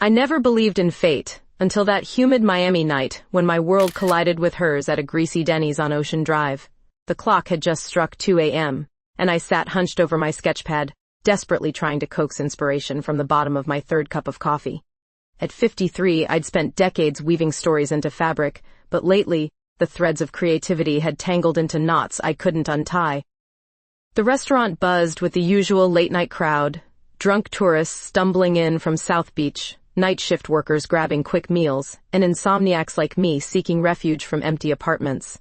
I never believed in fate until that humid Miami night when my world collided with hers at a greasy Denny's on Ocean Drive. The clock had just struck 2 a.m., and I sat hunched over my sketchpad, desperately trying to coax inspiration from the bottom of my third cup of coffee. At 53, I'd spent decades weaving stories into fabric, but lately, the threads of creativity had tangled into knots I couldn't untie. The restaurant buzzed with the usual late-night crowd, drunk tourists stumbling in from South Beach, night shift workers grabbing quick meals, and insomniacs like me seeking refuge from empty apartments.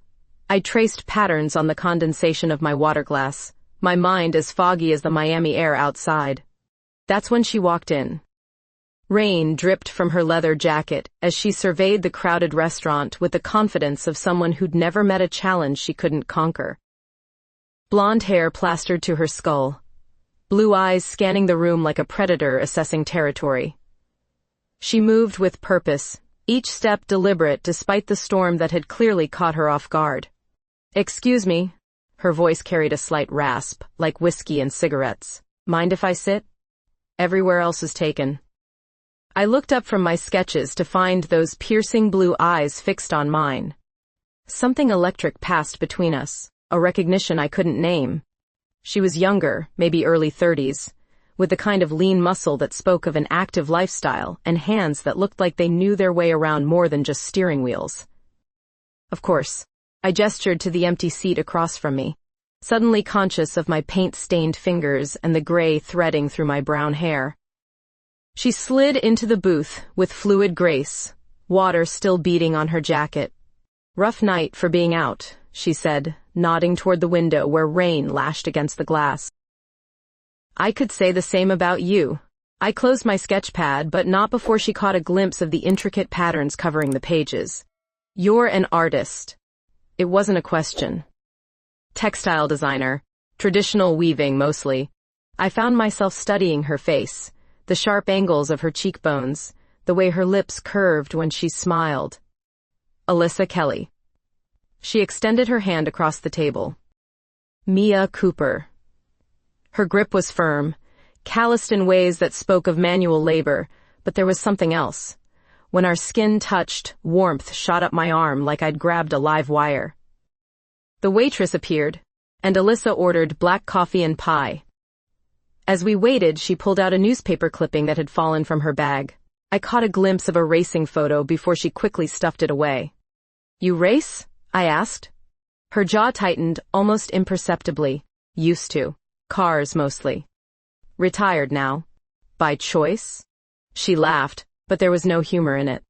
I traced patterns on the condensation of my water glass, my mind as foggy as the Miami air outside. That's when she walked in. Rain dripped from her leather jacket as she surveyed the crowded restaurant with the confidence of someone who'd never met a challenge she couldn't conquer. Blonde hair plastered to her skull, blue eyes scanning the room like a predator assessing territory. She moved with purpose, each step deliberate despite the storm that had clearly caught her off guard. "Excuse me." Her voice carried a slight rasp, like whiskey and cigarettes. "Mind if I sit? Everywhere else is taken." I looked up from my sketches to find those piercing blue eyes fixed on mine. Something electric passed between us, a recognition I couldn't name. She was younger, maybe early 30s, with the kind of lean muscle that spoke of an active lifestyle and hands that looked like they knew their way around more than just steering wheels. Of course, I gestured to the empty seat across from me, suddenly conscious of my paint-stained fingers and the gray threading through my brown hair. She slid into the booth with fluid grace, water still beading on her jacket. "Rough night for being out," she said, nodding toward the window where rain lashed against the glass. I could say the same about you. I closed my sketch pad, but not before she caught a glimpse of the intricate patterns covering the pages. "You're an artist." It wasn't a question. Textile designer, traditional weaving mostly. I found myself studying her face, the sharp angles of her cheekbones, the way her lips curved when she smiled. "Alyssa Kelly." She extended her hand across the table. "Mia Cooper." Her grip was firm, calloused in ways that spoke of manual labor, but there was something else. When our skin touched, warmth shot up my arm like I'd grabbed a live wire. The waitress appeared, and Alyssa ordered black coffee and pie. As we waited, she pulled out a newspaper clipping that had fallen from her bag. I caught a glimpse of a racing photo before she quickly stuffed it away. "You race?" I asked. Her jaw tightened almost imperceptibly. "Used to. Cars mostly. Retired now." "By choice?" She laughed, but there was no humor in it.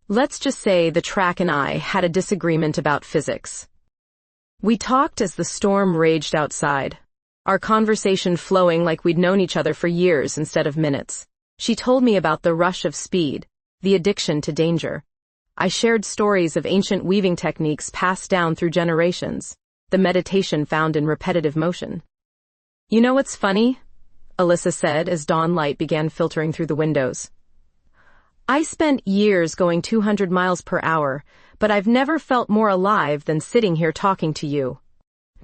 Let's just say the track and I had a disagreement about physics. We talked as the storm raged outside, our conversation flowing like we'd known each other for years instead of minutes. She told me about the rush of speed, the addiction to danger. I shared stories of ancient weaving techniques passed down through generations, the meditation found in repetitive motion. "You know what's funny?" Alyssa said as dawn light began filtering through the windows. "I spent years going 200 miles per hour, but I've never felt more alive than sitting here talking to you."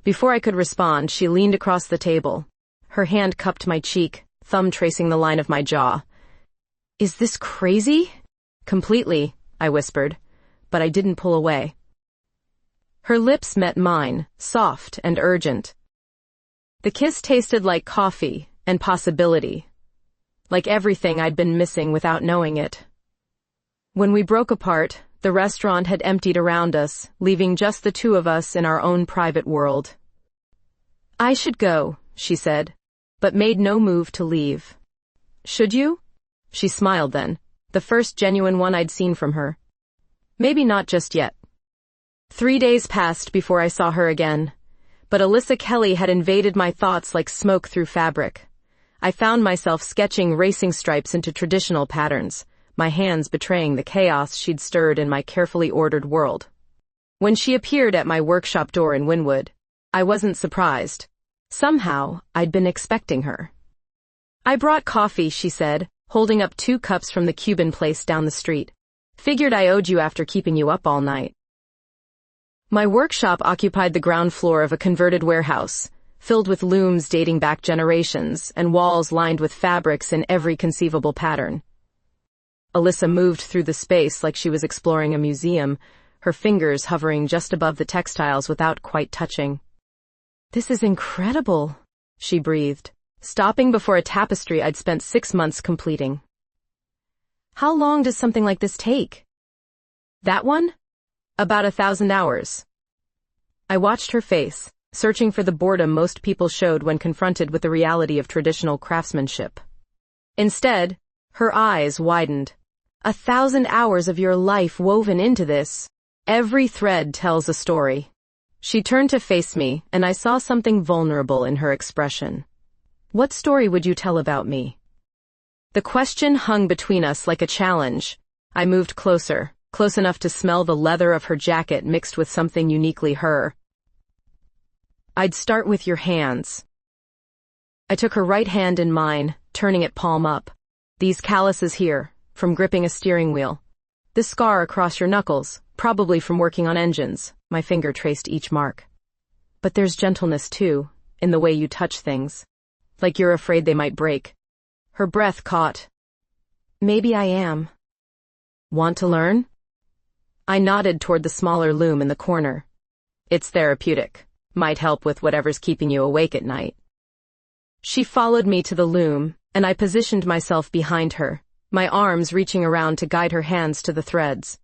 Before I could respond, she leaned across the table. Her hand cupped my cheek, thumb tracing the line of my jaw. "Is this crazy?" "Completely," I whispered, but I didn't pull away. Her lips met mine, soft and urgent. The kiss tasted like coffee and possibility, like everything I'd been missing without knowing it. When we broke apart, the restaurant had emptied around us, leaving just the two of us in our own private world. "I should go," she said, but made no move to leave. "Should you?" She smiled then, the first genuine one I'd seen from her. "Maybe not just yet." 3 days passed before I saw her again, but Alyssa Kelly had invaded my thoughts like smoke through fabric. I found myself sketching racing stripes into traditional patterns, my hands betraying the chaos she'd stirred in my carefully ordered world. When she appeared at my workshop door in Wynwood, I wasn't surprised. Somehow, I'd been expecting her. "I brought coffee," she said, holding up 2 cups from the Cuban place down the street. "Figured I owed you after keeping you up all night." My workshop occupied the ground floor of a converted warehouse, filled with looms dating back generations and walls lined with fabrics in every conceivable pattern. Alyssa moved through the space like she was exploring a museum, her fingers hovering just above the textiles without quite touching. "This is incredible," she breathed, stopping before a tapestry I'd spent 6 months completing. "How long does something like this take?" "That one? About 1,000 hours. I watched her face, searching for the boredom most people showed when confronted with the reality of traditional craftsmanship. Instead, her eyes widened. 1,000 hours of your life woven into this. Every thread tells a story. She turned to face me, and I saw something vulnerable in her expression. "What story would you tell about me?" The question hung between us like a challenge. I moved closer, close enough to smell the leather of her jacket mixed with something uniquely her. "I'd start with your hands." I took her right hand in mine, turning it palm up. "These calluses here, from gripping a steering wheel. This scar across your knuckles, probably from working on engines." My finger traced each mark. "But there's gentleness too, in the way you touch things. Like you're afraid they might break." Her breath caught. "Maybe I am." "Want to learn?" I nodded toward the smaller loom in the corner. "It's therapeutic. Might help with whatever's keeping you awake at night." She followed me to the loom, and I positioned myself behind her, my arms reaching around to guide her hands to the threads.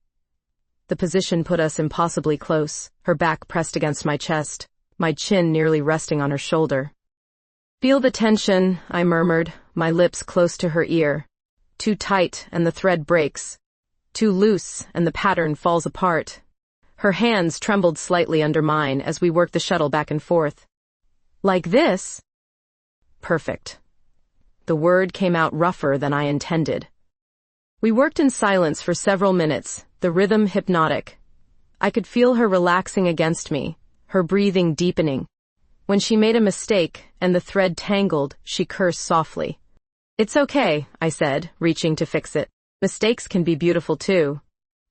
The position put us impossibly close, her back pressed against my chest, my chin nearly resting on her shoulder. "Feel the tension," I murmured, my lips close to her ear. "Too tight and the thread breaks. Too loose and the pattern falls apart." Her hands trembled slightly under mine as we worked the shuttle back and forth. "Like this?" "Perfect." The word came out rougher than I intended. We worked in silence for several minutes, the rhythm hypnotic. I could feel her relaxing against me, her breathing deepening. When she made a mistake and the thread tangled, she cursed softly. "It's okay," I said, reaching to fix it. "Mistakes can be beautiful too.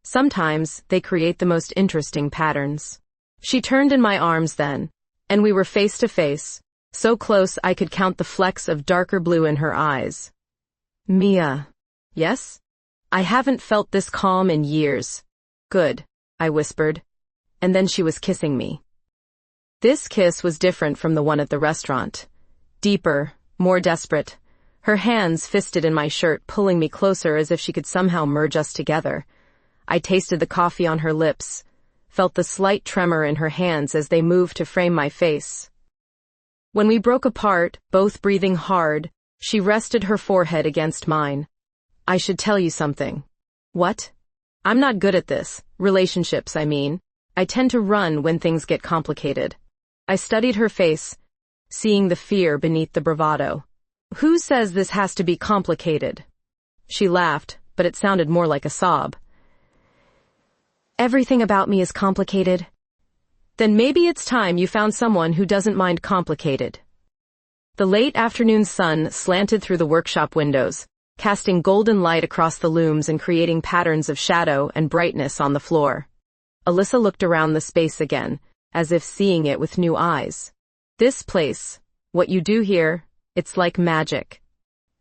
Sometimes they create the most interesting patterns." She turned in my arms then, and we were face to face, so close I could count the flecks of darker blue in her eyes. "Mia." "Yes?" "I haven't felt this calm in years." "Good," I whispered, and then she was kissing me. This kiss was different from the one at the restaurant. Deeper, more desperate. Her hands fisted in my shirt, pulling me closer as if she could somehow merge us together. I tasted the coffee on her lips, felt the slight tremor in her hands as they moved to frame my face. When we broke apart, both breathing hard, she rested her forehead against mine. "I should tell you something." "What?" "I'm not good at this. Relationships, I mean. I tend to run when things get complicated." I studied her face, seeing the fear beneath the bravado. "Who says this has to be complicated?" She laughed, but it sounded more like a sob. "Everything about me is complicated." "Then maybe it's time you found someone who doesn't mind complicated." The late afternoon sun slanted through the workshop windows, casting golden light across the looms and creating patterns of shadow and brightness on the floor. Alyssa looked around the space again, as if seeing it with new eyes. "This place, what you do here, it's like magic.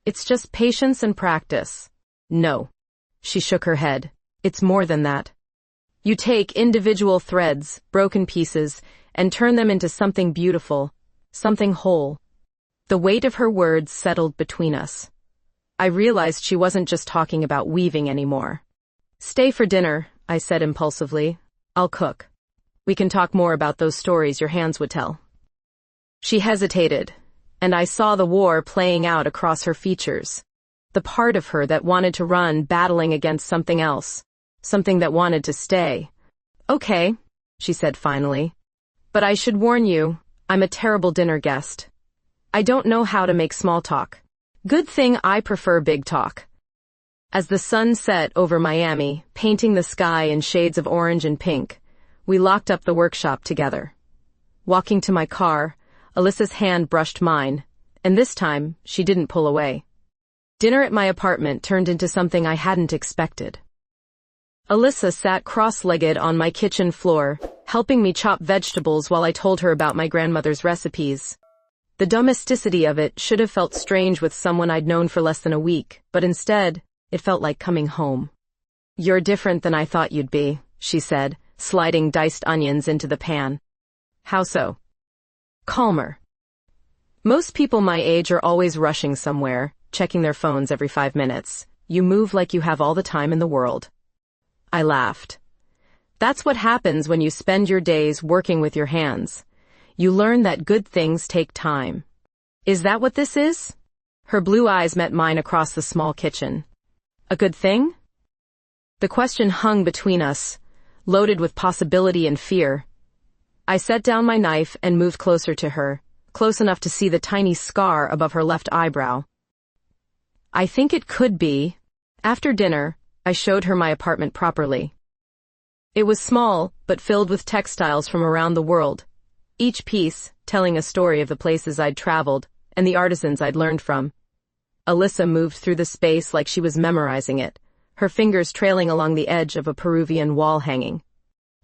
It's just patience and practice." "No." She shook her head. "It's more than that. You take individual threads, broken pieces, and turn them into something beautiful, something whole." The weight of her words settled between us. I realized she wasn't just talking about weaving anymore. "Stay for dinner," I said impulsively. "I'll cook. We can talk more about those stories your hands would tell." She hesitated, and I saw the war playing out across her features. The part of her that wanted to run battling against something else, something that wanted to stay. "Okay," she said finally. "But I should warn you, I'm a terrible dinner guest. I don't know how to make small talk. Good thing I prefer big talk." As the sun set over Miami, painting the sky in shades of orange and pink, we locked up the workshop together. Walking to my car, Alyssa's hand brushed mine, and this time, she didn't pull away. Dinner at my apartment turned into something I hadn't expected. Alyssa sat cross-legged on my kitchen floor, helping me chop vegetables while I told her about my grandmother's recipes. The domesticity of it should have felt strange with someone I'd known for less than a week, but instead, It felt like coming home. "You're different than I thought you'd be," she said, sliding diced onions into the pan. "How so?" "Calmer. Most people my age are always rushing somewhere, checking their phones every 5 minutes. You move like you have all the time in the world." I laughed. "That's what happens when you spend your days working with your hands. You learn that good things take time." "Is that what this is?" Her blue eyes met mine across the small kitchen. "A good thing?" The question hung between us, loaded with possibility and fear. I set down my knife and moved closer to her, close enough to see the tiny scar above her left eyebrow. "I think it could be." After dinner, I showed her my apartment properly. It was small, but filled with textiles from around the world, each piece telling a story of the places I'd traveled and the artisans I'd learned from. Alyssa moved through the space like she was memorizing it, her fingers trailing along the edge of a Peruvian wall hanging.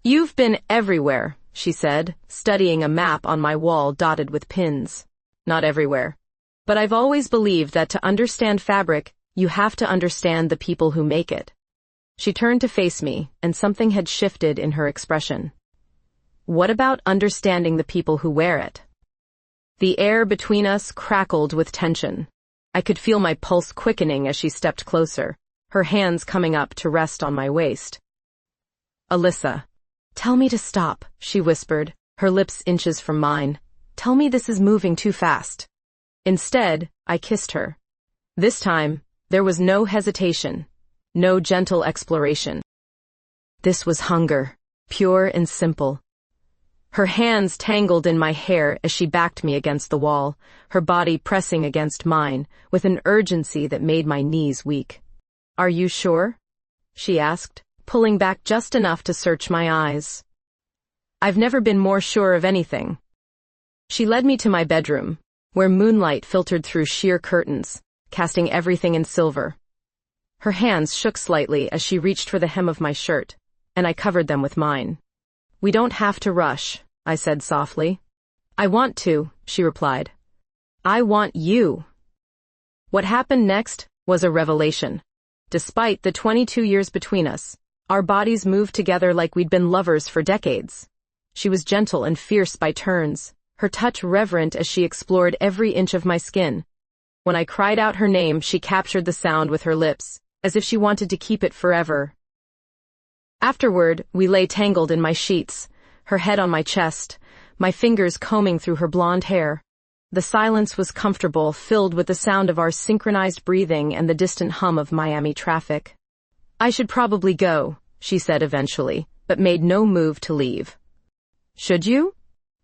"You've been everywhere," she said, studying a map on my wall dotted with pins. "Not everywhere. But I've always believed that to understand fabric, you have to understand the people who make it." She turned to face me, and something had shifted in her expression. "What about understanding the people who wear it?" The air between us crackled with tension. I could feel my pulse quickening as she stepped closer, her hands coming up to rest on my waist. "Alyssa, tell me to stop," she whispered, her lips inches from mine. "Tell me this is moving too fast." Instead, I kissed her. This time, there was no hesitation, no gentle exploration. This was hunger, pure and simple. Her hands tangled in my hair as she backed me against the wall, her body pressing against mine, with an urgency that made my knees weak. "Are you sure?" she asked, pulling back just enough to search my eyes. "I've never been more sure of anything." She led me to my bedroom, where moonlight filtered through sheer curtains, casting everything in silver. Her hands shook slightly as she reached for the hem of my shirt, and I covered them with mine. "We don't have to rush," I said softly. "I want to," she replied. "I want you." What happened next was a revelation. Despite the 22 years between us, our bodies moved together like we'd been lovers for decades. She was gentle and fierce by turns, her touch reverent as she explored every inch of my skin. When I cried out her name, she captured the sound with her lips, as if she wanted to keep it forever. Afterward, we lay tangled in my sheets, her head on my chest, my fingers combing through her blonde hair. The silence was comfortable, filled with the sound of our synchronized breathing and the distant hum of Miami traffic. "I should probably go," she said eventually, but made no move to leave. "Should you?"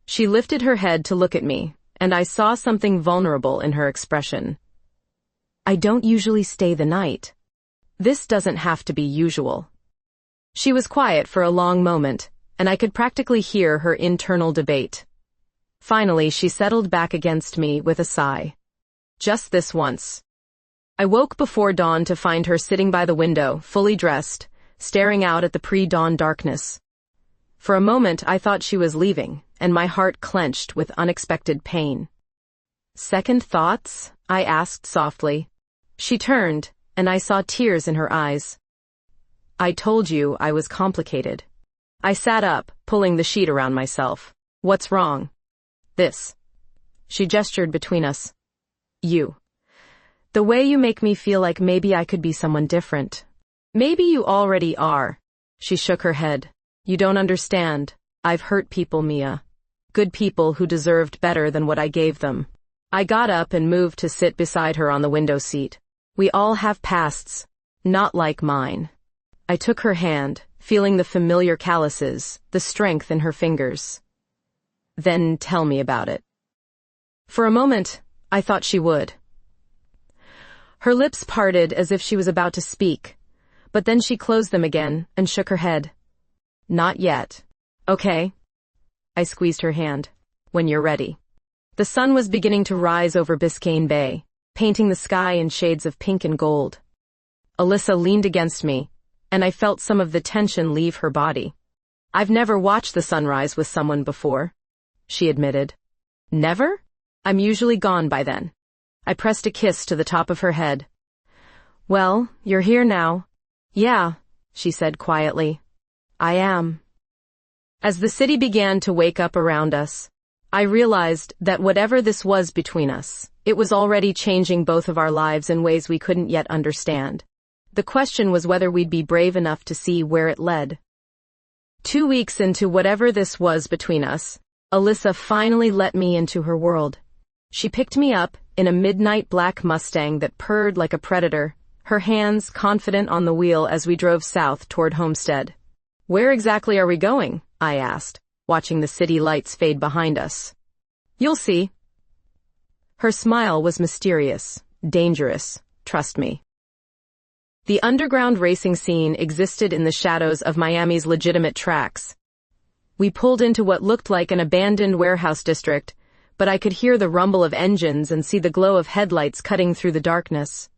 She lifted her head to look at me, and I saw something vulnerable in her expression. "I don't usually stay the night. This doesn't have to be usual." She was quiet for a long moment, and I could practically hear her internal debate. Finally, she settled back against me with a sigh. "Just this once." I woke before dawn to find her sitting by the window, fully dressed, staring out at the pre-dawn darkness. For a moment, I thought she was leaving, and my heart clenched with unexpected pain. "Second thoughts?" I asked softly. She turned, and I saw tears in her eyes. "I told you I was complicated." I sat up, pulling the sheet around myself. "What's wrong?" "This." She gestured between us. "You. The way you make me feel like maybe I could be someone different." "Maybe you already are." She shook her head. "You don't understand. I've hurt people, Mia. Good people who deserved better than what I gave them." I got up and moved to sit beside her on the window seat. "We all have pasts, not like mine." I took her hand, feeling the familiar calluses, the strength in her fingers. "Then tell me about it." For a moment, I thought she would. Her lips parted as if she was about to speak, but then she closed them again and shook her head. "Not yet." "Okay." I squeezed her hand. "When you're ready." The sun was beginning to rise over Biscayne Bay, painting the sky in shades of pink and gold. Alyssa leaned against me, and I felt some of the tension leave her body. "I've never watched the sunrise with someone before," she admitted. "Never? I'm usually gone by then." I pressed a kiss to the top of her head. Well, you're here now. Yeah, she said quietly. I am. As the city began to wake up around us, I realized that whatever this was between us, it was already changing both of our lives in ways we couldn't yet understand. The question was whether we'd be brave enough to see where it led. 2 weeks into whatever this was between us, Alyssa finally let me into her world. She picked me up in a midnight black Mustang that purred like a predator, her hands confident on the wheel as we drove south toward Homestead. Where exactly are we going? I asked, watching the city lights fade behind us. You'll see. Her smile was mysterious, dangerous, trust me. The underground racing scene existed in the shadows of Miami's legitimate tracks. We pulled into what looked like an abandoned warehouse district, but I could hear the rumble of engines and see the glow of headlights cutting through the darkness.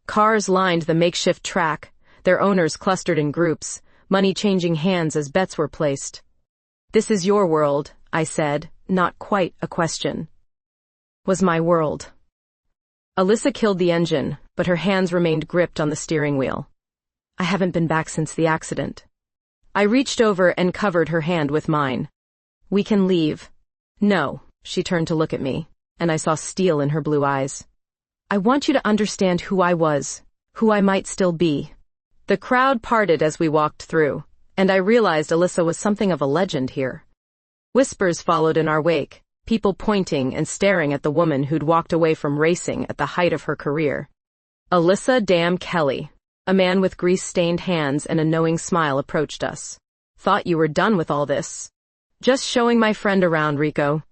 Cars lined the makeshift track, their owners clustered in groups, money changing hands as bets were placed. This is your world, I said, not quite a question. Was my world. Alyssa killed the engine, but her hands remained gripped on the steering wheel. I haven't been back since the accident. I reached over and covered her hand with mine. We can leave. No, she turned to look at me, and I saw steel in her blue eyes. I want you to understand who I was, who I might still be. The crowd parted as we walked through, and I realized Alyssa was something of a legend here. Whispers followed in our wake, people pointing and staring at the woman who'd walked away from racing at the height of her career. Alyssa Dam Kelly, a man with grease-stained hands and a knowing smile, approached us. Thought you were done with all this. Just showing my friend around, Rico.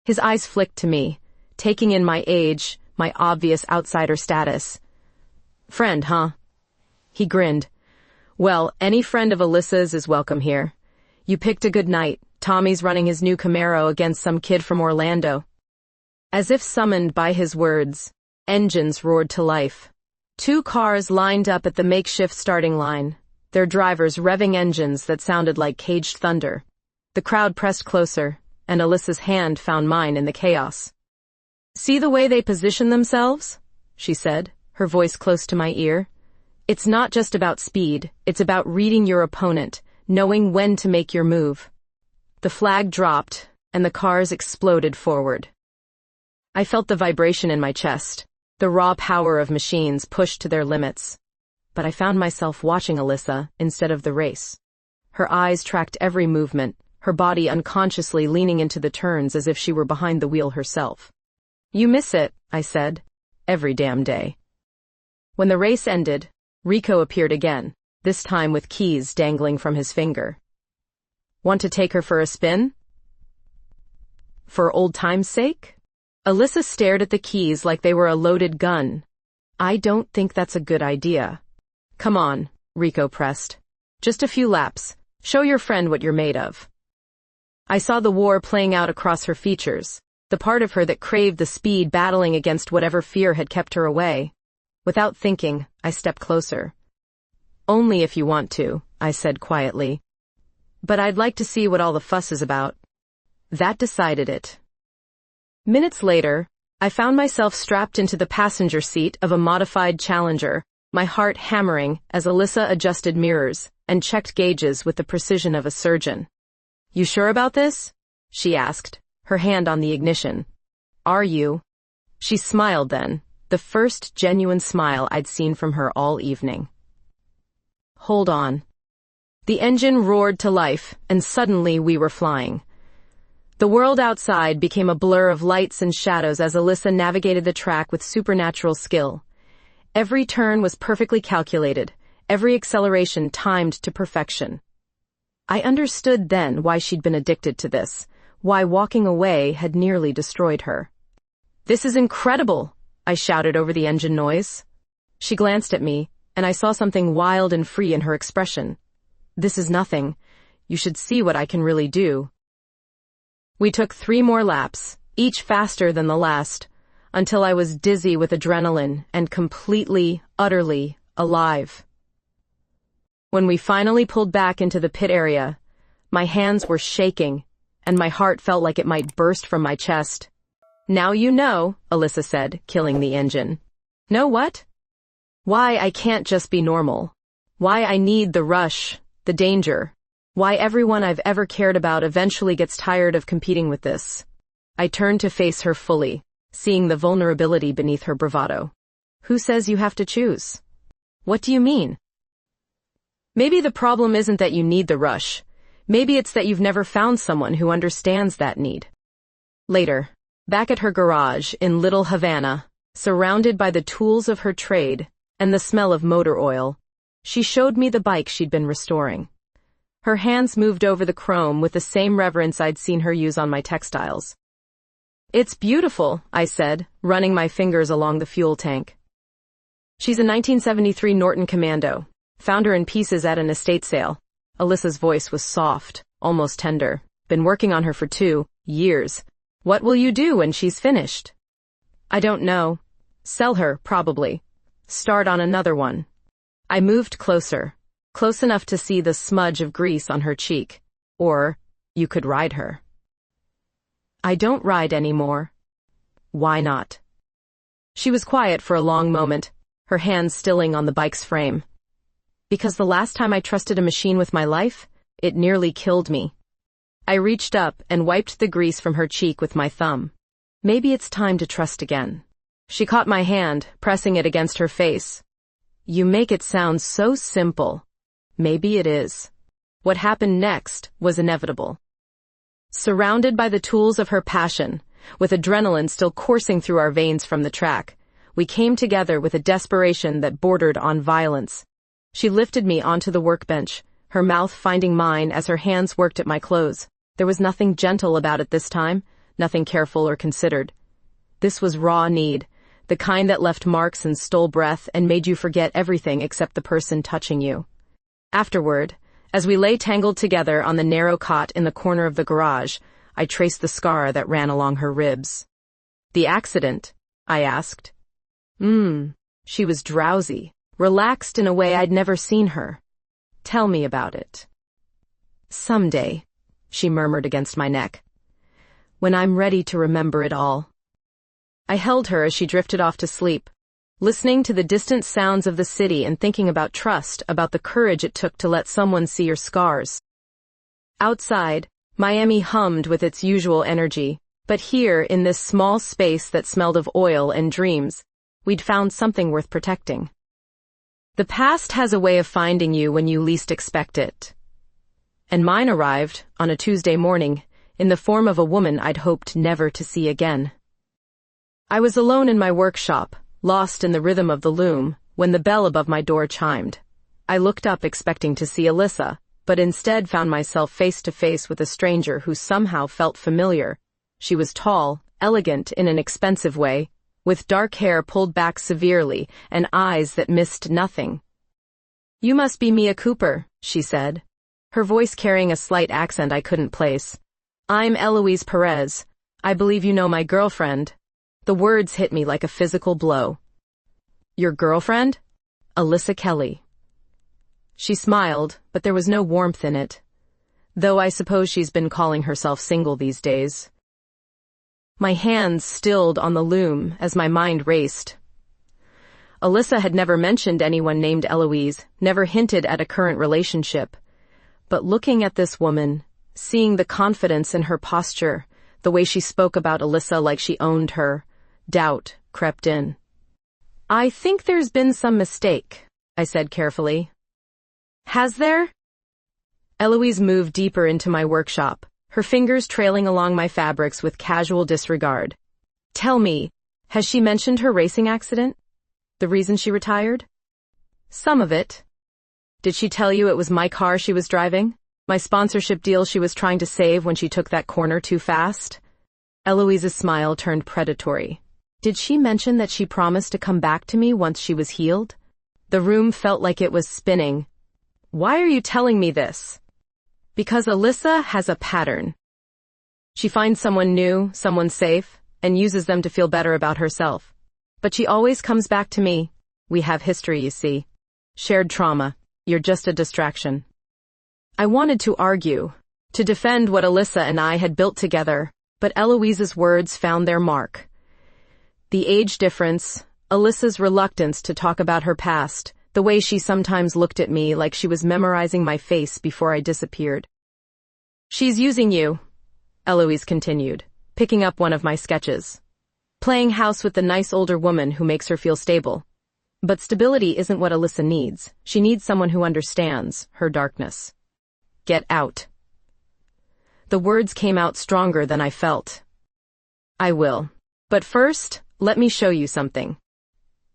His eyes flicked to me, taking in my age, my obvious outsider status. Friend, huh? He grinned. Well, any friend of Alyssa's is welcome here. You picked a good night. Tommy's running his new Camaro against some kid from Orlando. As if summoned by his words, engines roared to life. 2 cars lined up at the makeshift starting line, their drivers revving engines that sounded like caged thunder. The crowd pressed closer, and Alyssa's hand found mine in the chaos. See the way they position themselves? She said, her voice close to my ear. It's not just about speed, it's about reading your opponent, knowing when to make your move. The flag dropped, and the cars exploded forward. I felt the vibration in my chest, the raw power of machines pushed to their limits. But I found myself watching Alyssa instead of the race. Her eyes tracked every movement, her body unconsciously leaning into the turns as if she were behind the wheel herself. You miss it, I said, every damn day. When the race ended, Rico appeared again, this time with keys dangling from his finger. Want to take her for a spin? For old time's sake? Alyssa stared at the keys like they were a loaded gun. I don't think that's a good idea. Come on, Rico pressed. Just a few laps. Show your friend what you're made of. I saw the war playing out across her features, the part of her that craved the speed battling against whatever fear had kept her away. Without thinking, I stepped closer. Only if you want to, I said quietly. But I'd like to see what all the fuss is about. That decided it. Minutes later, I found myself strapped into the passenger seat of a modified Challenger, my heart hammering as Alyssa adjusted mirrors and checked gauges with the precision of a surgeon. You sure about this? She asked, her hand on the ignition. Are you? She smiled then, the first genuine smile I'd seen from her all evening. Hold on. The engine roared to life, and suddenly we were flying. The world outside became a blur of lights and shadows as Alyssa navigated the track with supernatural skill. Every turn was perfectly calculated, every acceleration timed to perfection. I understood then why she'd been addicted to this, why walking away had nearly destroyed her. This is incredible, I shouted over the engine noise. She glanced at me, and I saw something wild and free in her expression. This is nothing. You should see what I can really do. We took 3 more laps, each faster than the last, until I was dizzy with adrenaline and completely, utterly alive. When we finally pulled back into the pit area, my hands were shaking, and my heart felt like it might burst from my chest. Now you know, Alyssa said, killing the engine. Know what? Why I can't just be normal. Why I need the rush, the danger. Why everyone I've ever cared about eventually gets tired of competing with this. I turned to face her fully, seeing the vulnerability beneath her bravado. Who says you have to choose? What do you mean? Maybe the problem isn't that you need the rush. Maybe it's that you've never found someone who understands that need. Later, back at her garage in Little Havana, surrounded by the tools of her trade and the smell of motor oil, she showed me the bike she'd been restoring. Her hands moved over the chrome with the same reverence I'd seen her use on my textiles. It's beautiful, I said, running my fingers along the fuel tank. She's a 1973 Norton Commando. Found her in pieces at an estate sale. Alyssa's voice was soft, almost tender. Been working on her for 2 years. What will you do when she's finished? I don't know. Sell her, probably. Start on another one. I moved closer, close enough to see the smudge of grease on her cheek. Or, you could ride her. I don't ride anymore. Why not? She was quiet for a long moment, her hands stilling on the bike's frame. Because the last time I trusted a machine with my life, it nearly killed me. I reached up and wiped the grease from her cheek with my thumb. Maybe it's time to trust again. She caught my hand, pressing it against her face. You make it sound so simple. Maybe it is. What happened next was inevitable. Surrounded by the tools of her passion, with adrenaline still coursing through our veins from the track, we came together with a desperation that bordered on violence. She lifted me onto the workbench, her mouth finding mine as her hands worked at my clothes. There was nothing gentle about it this time, nothing careful or considered. This was raw need, the kind that left marks and stole breath and made you forget everything except the person touching you. Afterward, as we lay tangled together on the narrow cot in the corner of the garage, I traced the scar that ran along her ribs. The accident? I asked. She was drowsy, relaxed in a way I'd never seen her. Tell me about it. Someday, she murmured against my neck. When I'm ready to remember it all. I held her as she drifted off to sleep, listening to the distant sounds of the city and thinking about trust, about the courage it took to let someone see your scars. Outside, Miami hummed with its usual energy, but here, in this small space that smelled of oil and dreams, we'd found something worth protecting. The past has a way of finding you when you least expect it. And mine arrived, on a Tuesday morning, in the form of a woman I'd hoped never to see again. I was alone in my workshop, lost in the rhythm of the loom, when the bell above my door chimed. I looked up expecting to see Alyssa, but instead found myself face to face with a stranger who somehow felt familiar. She was tall, elegant in an expensive way, with dark hair pulled back severely and eyes that missed nothing. You must be Mia Cooper, she said, her voice carrying a slight accent I couldn't place. I'm Eloise Perez. I believe you know my girlfriend. The words hit me like a physical blow. Your girlfriend? Alyssa Kelly. She smiled, but there was no warmth in it. Though I suppose she's been calling herself single these days. My hands stilled on the loom as my mind raced. Alyssa had never mentioned anyone named Eloise, never hinted at a current relationship. But looking at this woman, seeing the confidence in her posture, the way she spoke about Alyssa like she owned her, doubt crept in. I think there's been some mistake, I said carefully. Has there? Eloise moved deeper into my workshop, her fingers trailing along my fabrics with casual disregard. Tell me, has she mentioned her racing accident? The reason she retired? Some of it. Did she tell you it was my car she was driving? My sponsorship deal she was trying to save when she took that corner too fast? Eloise's smile turned predatory. Did she mention that she promised to come back to me once she was healed? The room felt like it was spinning. Why are you telling me this? Because Alyssa has a pattern. She finds someone new, someone safe, and uses them to feel better about herself. But she always comes back to me. We have history, you see. Shared trauma. You're just a distraction. I wanted to argue, to defend what Alyssa and I had built together, but Eloise's words found their mark. The age difference, Alyssa's reluctance to talk about her past, the way she sometimes looked at me like she was memorizing my face before I disappeared. "She's using you," Eloise continued, picking up one of my sketches. "Playing house with the nice older woman who makes her feel stable. But stability isn't what Alyssa needs. She needs someone who understands her darkness. Get out." The words came out stronger than I felt. "I will. But first, let me show you something."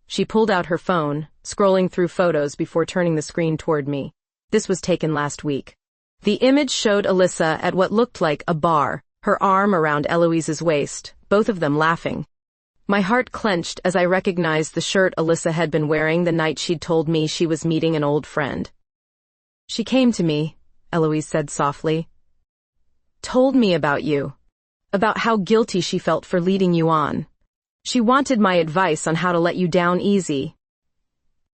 She pulled out her phone, scrolling through photos before turning the screen toward me. This was taken last week. The image showed Alyssa at what looked like a bar, her arm around Eloise's waist, both of them laughing. My heart clenched as I recognized the shirt Alyssa had been wearing the night she'd told me she was meeting an old friend. "She came to me," Eloise said softly. "Told me about you. About how guilty she felt for leading you on. She wanted my advice on how to let you down easy."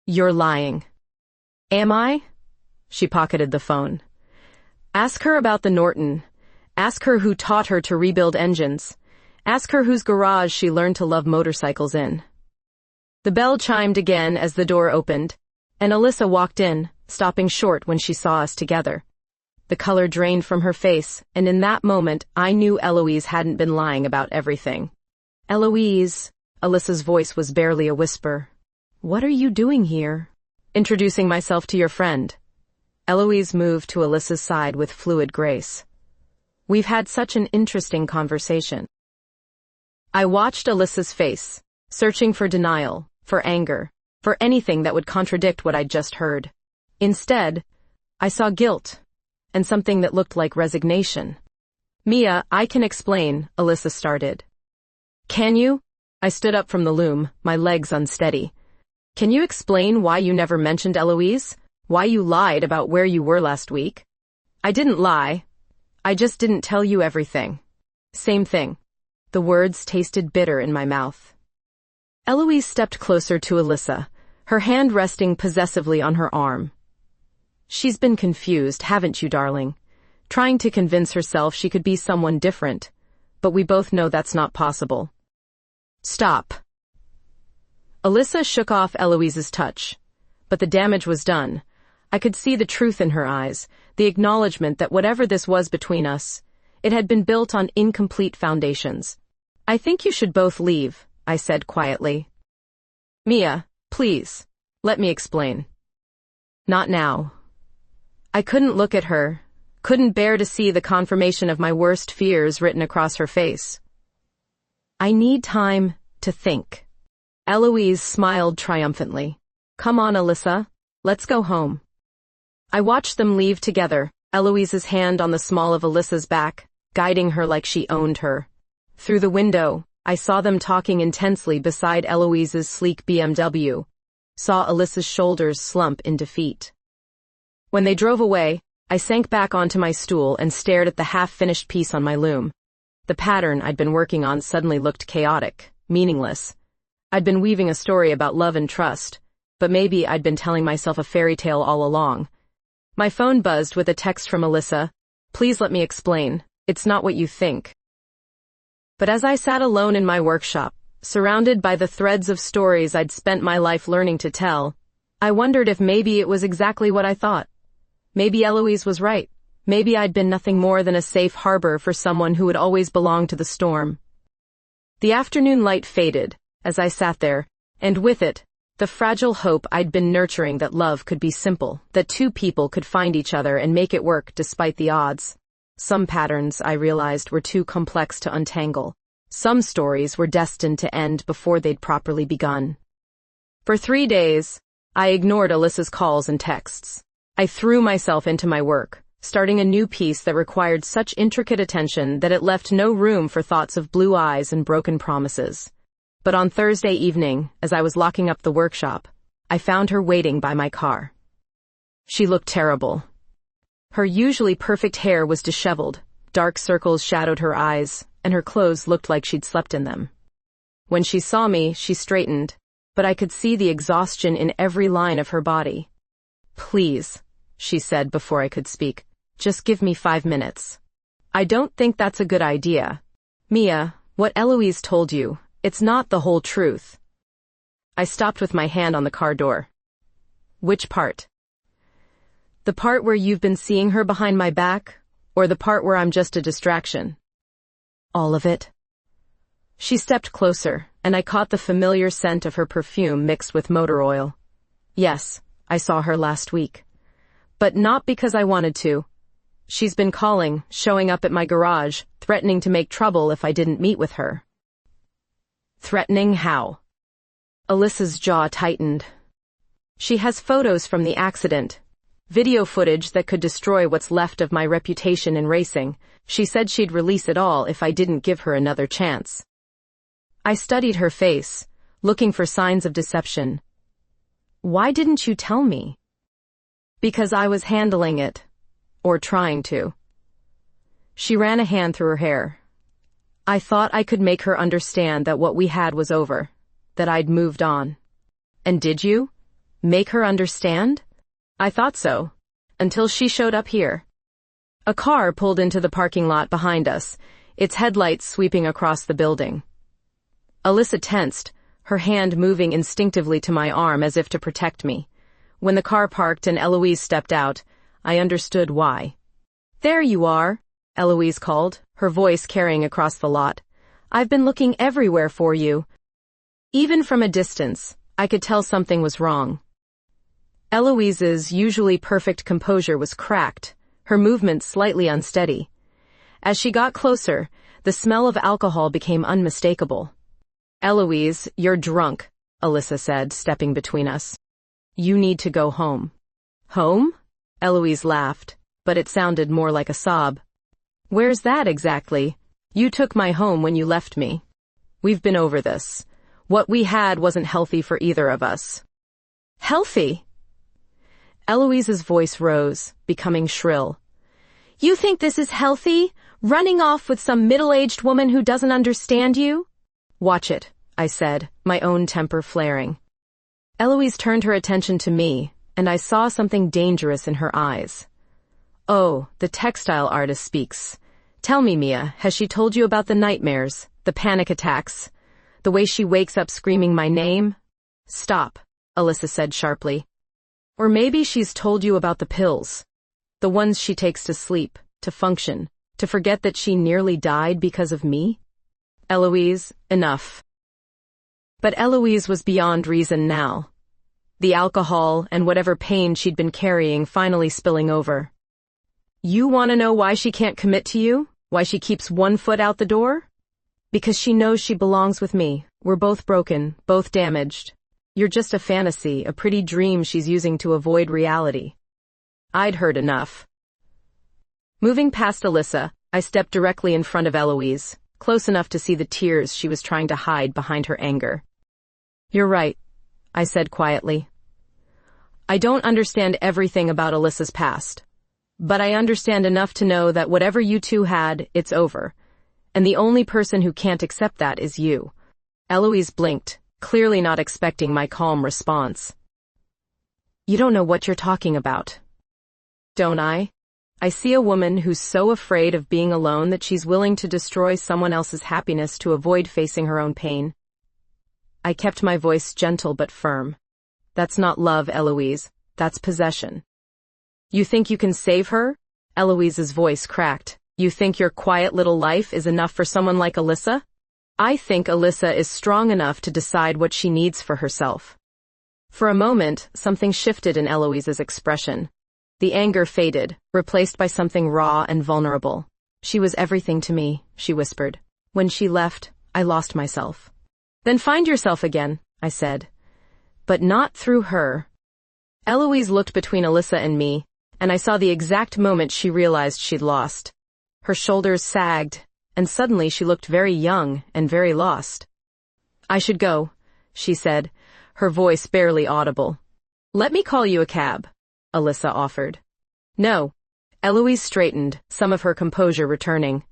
"You're lying." "Am I?" She pocketed the phone. "Ask her about the Norton. Ask her who taught her to rebuild engines. Ask her whose garage she learned to love motorcycles in." The bell chimed again as the door opened, and Alyssa walked in, stopping short when she saw us together. The color drained from her face, and in that moment I knew Eloise hadn't been lying about everything. "Eloise," Alyssa's voice was barely a whisper. "What are you doing here?" "Introducing myself to your friend." Eloise moved to Alyssa's side with fluid grace. "We've had such an interesting conversation." I watched Alyssa's face, searching for denial, for anger, for anything that would contradict what I'd just heard. Instead, I saw guilt, and something that looked like resignation. "Mia, I can explain," Alyssa started. "Can you?" I stood up from the loom, my legs unsteady. "Can you explain why you never mentioned Eloise? Why you lied about where you were last week?" "I didn't lie. I just didn't tell you everything." "Same thing." The words tasted bitter in my mouth. Eloise stepped closer to Alyssa, her hand resting possessively on her arm. "She's been confused, haven't you, darling? Trying to convince herself she could be someone different. But we both know that's not possible." "Stop." Alyssa shook off Eloise's touch. But the damage was done. I could see the truth in her eyes, the acknowledgement that whatever this was between us, it had been built on incomplete foundations. "I think you should both leave," I said quietly. "Mia, please, let me explain." "Not now." I couldn't look at her, couldn't bear to see the confirmation of my worst fears written across her face. "I need time to think." Eloise smiled triumphantly. "Come on, Alyssa, let's go home." I watched them leave together, Eloise's hand on the small of Alyssa's back, guiding her like she owned her. Through the window, I saw them talking intensely beside Eloise's sleek BMW, saw Alyssa's shoulders slump in defeat. When they drove away, I sank back onto my stool and stared at the half-finished piece on my loom. The pattern I'd been working on suddenly looked chaotic, meaningless. I'd been weaving a story about love and trust, but maybe I'd been telling myself a fairy tale all along. My phone buzzed with a text from Alyssa. "Please let me explain. It's not what you think." But as I sat alone in my workshop, surrounded by the threads of stories I'd spent my life learning to tell, I wondered if maybe it was exactly what I thought. Maybe Eloise was right. Maybe I'd been nothing more than a safe harbor for someone who would always belong to the storm. The afternoon light faded as I sat there, and with it, the fragile hope I'd been nurturing that love could be simple, that two people could find each other and make it work despite the odds. Some patterns, I realized, were too complex to untangle. Some stories were destined to end before they'd properly begun. For 3 days, I ignored Alyssa's calls and texts. I threw myself into my work, starting a new piece that required such intricate attention that it left no room for thoughts of blue eyes and broken promises. But on Thursday evening, as I was locking up the workshop, I found her waiting by my car. She looked terrible. Her usually perfect hair was disheveled, dark circles shadowed her eyes, and her clothes looked like she'd slept in them. When she saw me, she straightened, but I could see the exhaustion in every line of her body. "Please," she said before I could speak, "just give me 5 minutes." "I don't think that's a good idea. Mia, what Eloise told you, it's not the whole truth." I stopped with my hand on the car door. Which part? The part where you've been seeing her behind my back, or the part where I'm just a distraction? All of it. She stepped closer, and I caught the familiar scent of her perfume mixed with motor oil. Yes, I saw her last week. But not because I wanted to. She's been calling, showing up at my garage, threatening to make trouble if I didn't meet with her. Threatening how? Alyssa's jaw tightened. She has photos from the accident. Video footage that could destroy what's left of my reputation in racing. She said she'd release it all if I didn't give her another chance. I studied her face, looking for signs of deception. Why didn't you tell me? Because I was handling it. Or trying to. She ran a hand through her hair. I thought I could make her understand that what we had was over, that I'd moved on. And did you? Make her understand? I thought so. Until she showed up here. A car pulled into the parking lot behind us, its headlights sweeping across the building. Alyssa tensed, her hand moving instinctively to my arm as if to protect me. When the car parked and Eloise stepped out, I understood why. There you are, Eloise called, her voice carrying across the lot. I've been looking everywhere for you. Even from a distance, I could tell something was wrong. Eloise's usually perfect composure was cracked, her movements slightly unsteady. As she got closer, the smell of alcohol became unmistakable. Eloise, you're drunk, Alyssa said, stepping between us. You need to go home. Home? Eloise laughed, but it sounded more like a sob. Where's that exactly? You took my home when you left me. We've been over this. What we had wasn't healthy for either of us. Healthy? Eloise's voice rose, becoming shrill. You think this is healthy? Running off with some middle-aged woman who doesn't understand you? Watch it, I said, my own temper flaring. Eloise turned her attention to me, and I saw something dangerous in her eyes. Oh, the textile artist speaks. Tell me, Mia, has she told you about the nightmares, the panic attacks, the way she wakes up screaming my name? Stop, Alyssa said sharply. Or maybe she's told you about the pills. The ones she takes to sleep, to function, to forget that she nearly died because of me? Eloise, enough. But Eloise was beyond reason now. The alcohol and whatever pain she'd been carrying finally spilling over. You want to know why she can't commit to you? Why she keeps one foot out the door? Because she knows she belongs with me. We're both broken, both damaged. You're just a fantasy, a pretty dream she's using to avoid reality. I'd heard enough. Moving past Alyssa, I stepped directly in front of Eloise, close enough to see the tears she was trying to hide behind her anger. You're right, I said quietly. I don't understand everything about Alyssa's past, but I understand enough to know that whatever you two had, it's over, and the only person who can't accept that is you. Eloise blinked, clearly not expecting my calm response. You don't know what you're talking about. Don't I? I see a woman who's so afraid of being alone that she's willing to destroy someone else's happiness to avoid facing her own pain. I kept my voice gentle but firm. That's not love, Eloise. That's possession. You think you can save her? Eloise's voice cracked. You think your quiet little life is enough for someone like Alyssa? I think Alyssa is strong enough to decide what she needs for herself. For a moment, something shifted in Eloise's expression. The anger faded, replaced by something raw and vulnerable. She was everything to me, she whispered. When she left, I lost myself. Then find yourself again, I said. But not through her. Eloise looked between Alyssa and me, and I saw the exact moment she realized she'd lost. Her shoulders sagged, and suddenly she looked very young and very lost. I should go, she said, her voice barely audible. Let me call you a cab, Alyssa offered. No. Eloise straightened, some of her composure returning.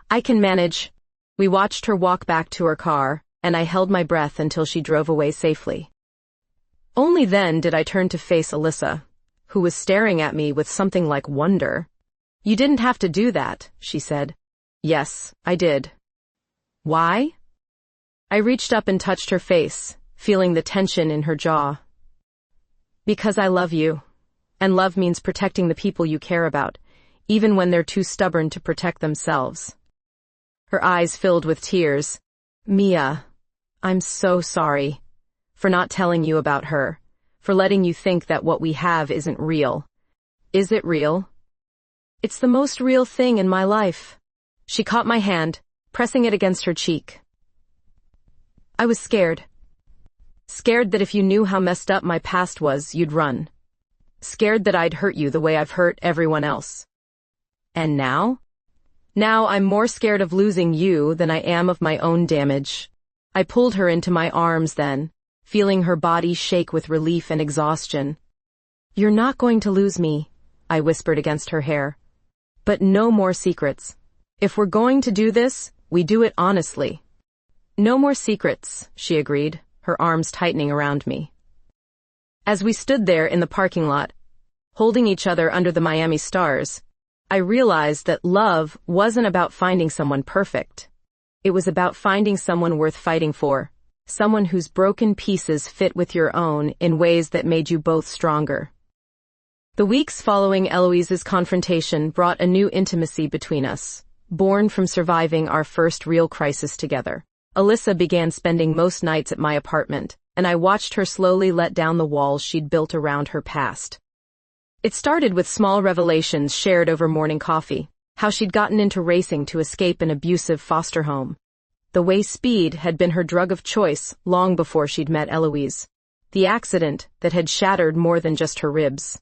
I can manage. We watched her walk back to her car, and I held my breath until she drove away safely. Only then did I turn to face Alyssa, who was staring at me with something like wonder. You didn't have to do that, she said. Yes, I did. Why? I reached up and touched her face, feeling the tension in her jaw. Because I love you. And love means protecting the people you care about, even when they're too stubborn to protect themselves. Her eyes filled with tears. Mia, I'm so sorry. For not telling you about her. For letting you think that what we have isn't real. Is it real? It's the most real thing in my life. She caught my hand, pressing it against her cheek. I was scared. Scared that if you knew how messed up my past was, you'd run. Scared that I'd hurt you the way I've hurt everyone else. And now? Now I'm more scared of losing you than I am of my own damage. I pulled her into my arms then, feeling her body shake with relief and exhaustion. You're not going to lose me, I whispered against her hair. But no more secrets. If we're going to do this, we do it honestly. No more secrets, she agreed, her arms tightening around me. As we stood there in the parking lot, holding each other under the Miami stars, I realized that love wasn't about finding someone perfect. It was about finding someone worth fighting for, someone whose broken pieces fit with your own in ways that made you both stronger. The weeks following Eloise's confrontation brought a new intimacy between us, born from surviving our first real crisis together. Alyssa began spending most nights at my apartment, and I watched her slowly let down the walls she'd built around her past. It started with small revelations shared over morning coffee, how she'd gotten into racing to escape an abusive foster home. The way speed had been her drug of choice long before she'd met Eloise. The accident that had shattered more than just her ribs.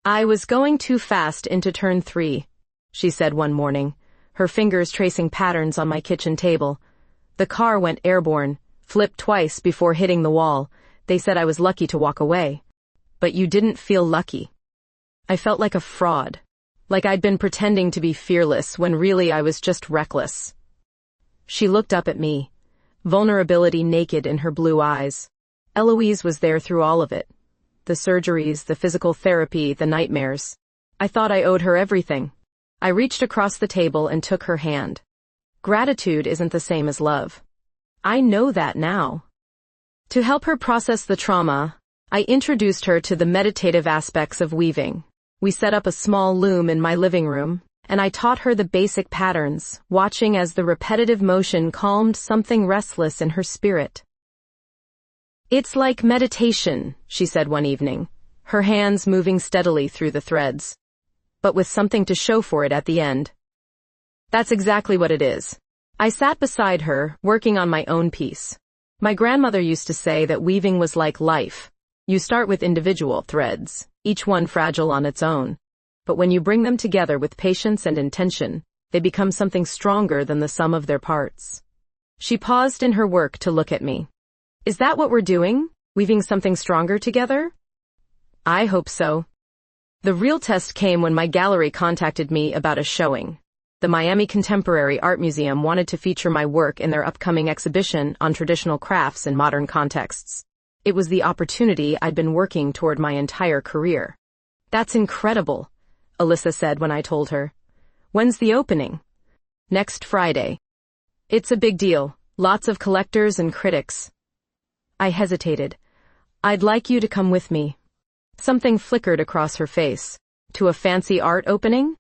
I was going too fast into turn 3, she said one morning, her fingers tracing patterns on my kitchen table. The car went airborne, flipped twice before hitting the wall. They said I was lucky to walk away. But you didn't feel lucky. I felt like a fraud, like I'd been pretending to be fearless when really I was just reckless. She looked up at me, vulnerability naked in her blue eyes. Eloise was there through all of it. The surgeries, the physical therapy, the nightmares. I thought I owed her everything. I reached across the table and took her hand. Gratitude isn't the same as love. I know that now. To help her process the trauma, I introduced her to the meditative aspects of weaving. We set up a small loom in my living room, and I taught her the basic patterns, watching as the repetitive motion calmed something restless in her spirit. It's like meditation, she said one evening, her hands moving steadily through the threads, but with something to show for it at the end. That's exactly what it is. I sat beside her, working on my own piece. My grandmother used to say that weaving was like life. You start with individual threads, each one fragile on its own. But when you bring them together with patience and intention, they become something stronger than the sum of their parts. She paused in her work to look at me. Is that what we're doing? Weaving something stronger together? I hope so. The real test came when my gallery contacted me about a showing. The Miami Contemporary Art Museum wanted to feature my work in their upcoming exhibition on traditional crafts in modern contexts. It was the opportunity I'd been working toward my entire career. That's incredible, Alyssa said when I told her. When's the opening? Next Friday. It's a big deal. Lots of collectors and critics. I hesitated. I'd like you to come with me. Something flickered across her face. To a fancy art opening?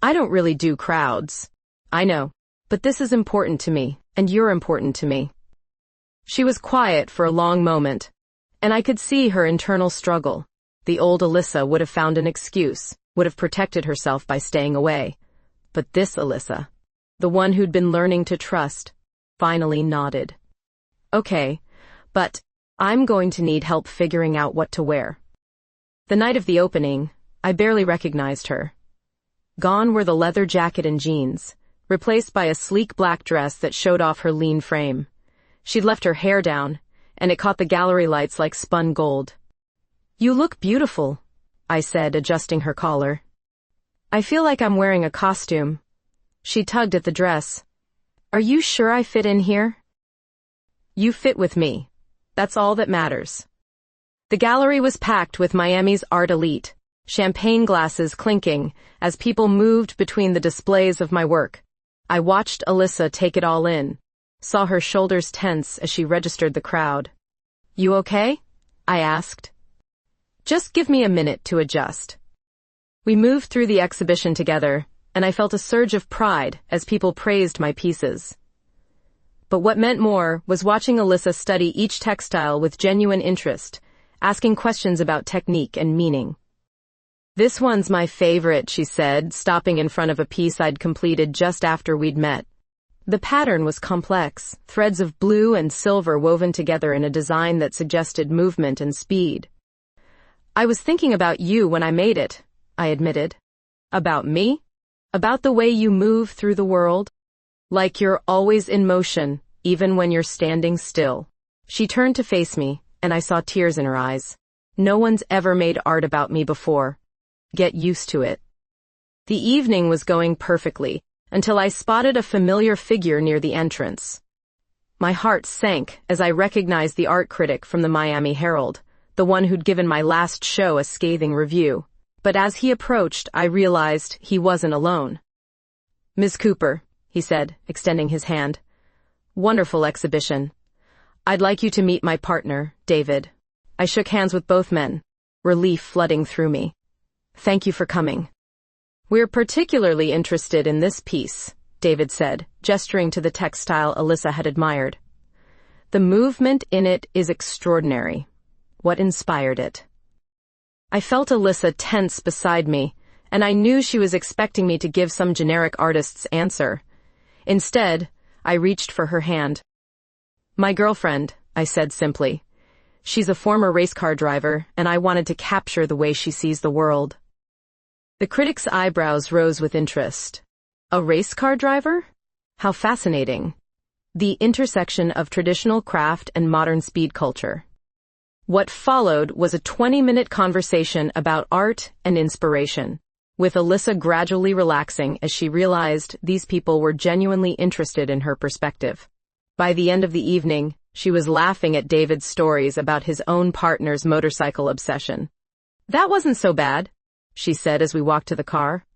I don't really do crowds. I know. But this is important to me, and you're important to me. She was quiet for a long moment, and I could see her internal struggle. The old Alyssa would have found an excuse, would have protected herself by staying away. But this Alyssa, the one who'd been learning to trust, finally nodded. Okay, but I'm going to need help figuring out what to wear. The night of the opening, I barely recognized her. Gone were the leather jacket and jeans, replaced by a sleek black dress that showed off her lean frame. She'd left her hair down, and it caught the gallery lights like spun gold. You look beautiful, I said, adjusting her collar. I feel like I'm wearing a costume. She tugged at the dress. Are you sure I fit in here? You fit with me. That's all that matters. The gallery was packed with Miami's art elite, champagne glasses clinking as people moved between the displays of my work. I watched Alyssa take it all in, saw her shoulders tense as she registered the crowd. "You okay?" I asked. "Just give me a minute to adjust." We moved through the exhibition together, and I felt a surge of pride as people praised my pieces. But what meant more was watching Alyssa study each textile with genuine interest, asking questions about technique and meaning. "This one's my favorite," she said, stopping in front of a piece I'd completed just after we'd met. The pattern was complex, threads of blue and silver woven together in a design that suggested movement and speed. "I was thinking about you when I made it," I admitted. "About me? About the way you move through the world? Like you're always in motion, even when you're standing still." She turned to face me, and I saw tears in her eyes. "No one's ever made art about me before. Get used to it." The evening was going perfectly, until I spotted a familiar figure near the entrance. My heart sank as I recognized the art critic from the Miami Herald, the one who'd given my last show a scathing review. But as he approached, I realized he wasn't alone. "Ms. Cooper," he said, extending his hand. "Wonderful exhibition. I'd like you to meet my partner, David." I shook hands with both men, relief flooding through me. "Thank you for coming." "We're particularly interested in this piece," David said, gesturing to the textile Alyssa had admired. "The movement in it is extraordinary. What inspired it?" I felt Alyssa tense beside me, and I knew she was expecting me to give some generic artist's answer. Instead, I reached for her hand. "My girlfriend," I said simply. "She's a former race car driver, and I wanted to capture the way she sees the world." The critic's eyebrows rose with interest. "A race car driver? How fascinating. The intersection of traditional craft and modern speed culture." What followed was a 20-minute conversation about art and inspiration, with Alyssa gradually relaxing as she realized these people were genuinely interested in her perspective. By the end of the evening, she was laughing at David's stories about his own partner's motorcycle obsession. "That wasn't so bad," she said as we walked to the car.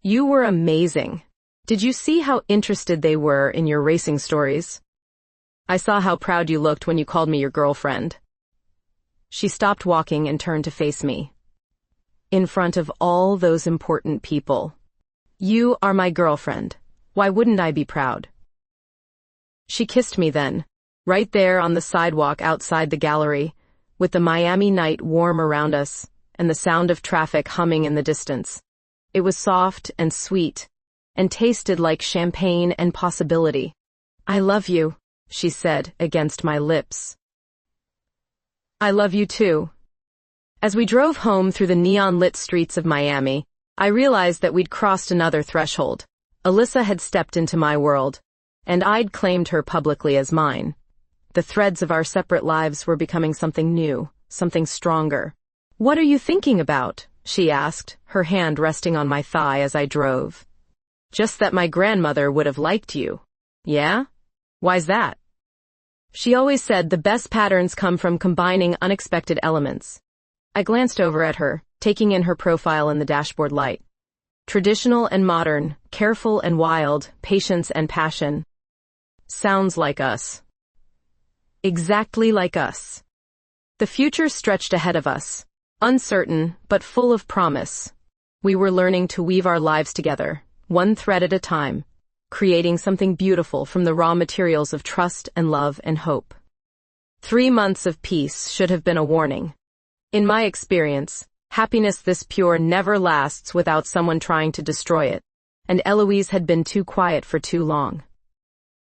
"You were amazing. Did you see how interested they were in your racing stories? I saw how proud you looked when you called me your girlfriend." She stopped walking and turned to face me. "In front of all those important people. You are my girlfriend. Why wouldn't I be proud?" She kissed me then, right there on the sidewalk outside the gallery, with the Miami night warm around us and the sound of traffic humming in the distance. It was soft and sweet, and tasted like champagne and possibility. "I love you," she said against my lips. "I love you too." As we drove home through the neon-lit streets of Miami, I realized that we'd crossed another threshold. Alyssa had stepped into my world, and I'd claimed her publicly as mine. The threads of our separate lives were becoming something new, something stronger. "What are you thinking about?" she asked, her hand resting on my thigh as I drove. "Just that my grandmother would have liked you." "Yeah? Why's that?" She always said the best patterns come from combining unexpected elements. I glanced over at her, taking in her profile in the dashboard light. Traditional and modern, careful and wild, patience and passion. Sounds like us. Exactly like us. The future stretched ahead of us, uncertain but full of promise. We were learning to weave our lives together, one thread at a time, creating something beautiful from the raw materials of trust and love and hope. 3 months of peace should have been a warning. In my experience, happiness this pure never lasts without someone trying to destroy it, and Eloise had been too quiet for too long.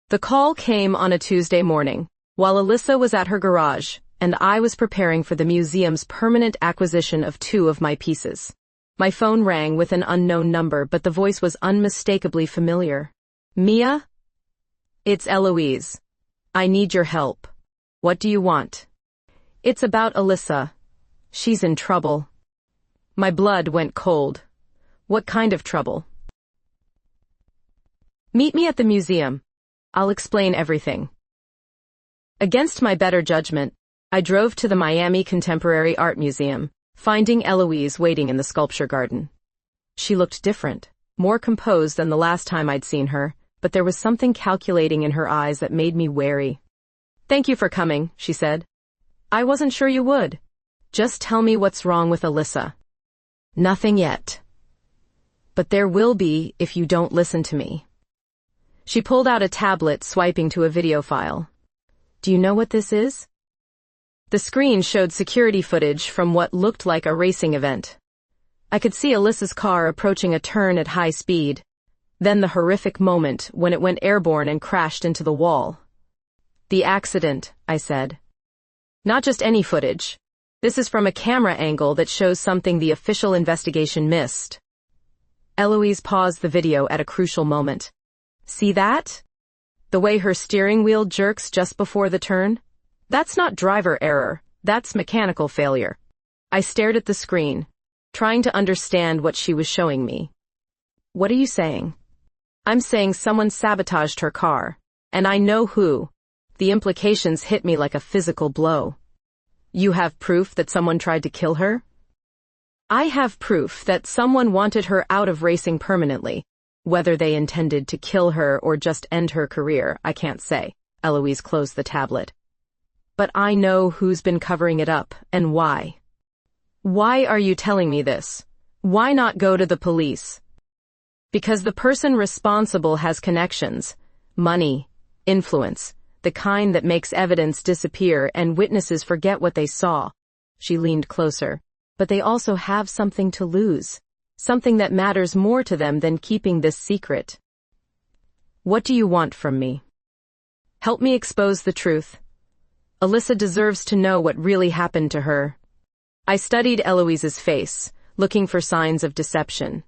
The call came on a Tuesday morning, while Alyssa was at her garage, and I was preparing for the museum's permanent acquisition of 2 of my pieces. My phone rang with an unknown number, but the voice was unmistakably familiar. "Mia? It's Eloise. I need your help. What do you want?" "It's about Alyssa. She's in trouble." My blood went cold. "What kind of trouble?" "Meet me at the museum. I'll explain everything." Against my better judgment, I drove to the Miami Contemporary Art Museum, finding Eloise waiting in the sculpture garden. She looked different, more composed than the last time I'd seen her, but there was something calculating in her eyes that made me wary. "Thank you for coming," she said. "I wasn't sure you would. Just tell me what's wrong with Alyssa." "Nothing yet. But there will be if you don't listen to me." She pulled out a tablet, swiping to a video file. "Do you know what this is?" The screen showed security footage from what looked like a racing event. I could see Alyssa's car approaching a turn at high speed, then the horrific moment when it went airborne and crashed into the wall. "The accident," I said. "Not just any footage. This is from a camera angle that shows something the official investigation missed." Eloise paused the video at a crucial moment. "See that? The way her steering wheel jerks just before the turn? That's not driver error, that's mechanical failure." I stared at the screen, trying to understand what she was showing me. "What are you saying?" "I'm saying someone sabotaged her car, and I know who." The implications hit me like a physical blow. "You have proof that someone tried to kill her?" "I have proof that someone wanted her out of racing permanently. Whether they intended to kill her or just end her career, I can't say." Eloise closed the tablet. "But I know who's been covering it up, and why." "Why are you telling me this? Why not go to the police?" "Because the person responsible has connections, money, influence, the kind that makes evidence disappear and witnesses forget what they saw." She leaned closer. "But they also have something to lose, something that matters more to them than keeping this secret." "What do you want from me?" "Help me expose the truth. Alyssa deserves to know what really happened to her." I studied Eloise's face, looking for signs of deception.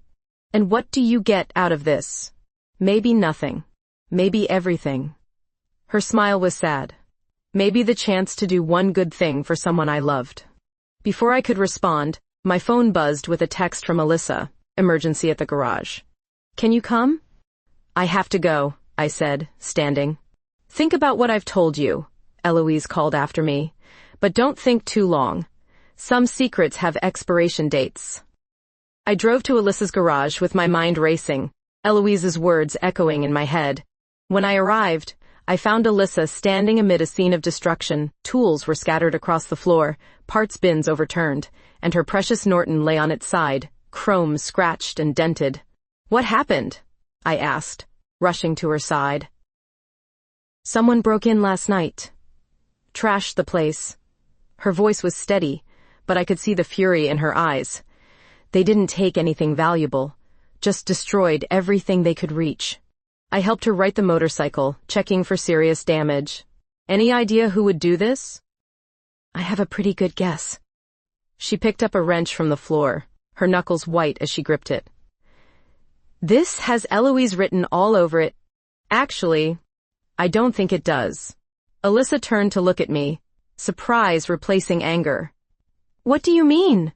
"And what do you get out of this?" "Maybe nothing. Maybe everything." Her smile was sad. "Maybe the chance to do one good thing for someone I loved." Before I could respond, my phone buzzed with a text from Alyssa. "Emergency at the garage. Can you come?" "I have to go," I said, standing. "Think about what I've told you," Eloise called after me. "But don't think too long. Some secrets have expiration dates." I drove to Alyssa's garage with my mind racing, Eloise's words echoing in my head. When I arrived, I found Alyssa standing amid a scene of destruction. Tools were scattered across the floor, parts bins overturned, and her precious Norton lay on its side, chrome scratched and dented. "What happened?" I asked, rushing to her side. "Someone broke in last night. Trashed the place." Her voice was steady, but I could see the fury in her eyes. "They didn't take anything valuable, just destroyed everything they could reach." I helped her right the motorcycle, checking for serious damage. "Any idea who would do this?" "I have a pretty good guess." She picked up a wrench from the floor, her knuckles white as she gripped it. "This has Eloise written all over it." "Actually, I don't think it does." Alyssa turned to look at me, surprise replacing anger. "What do you mean?"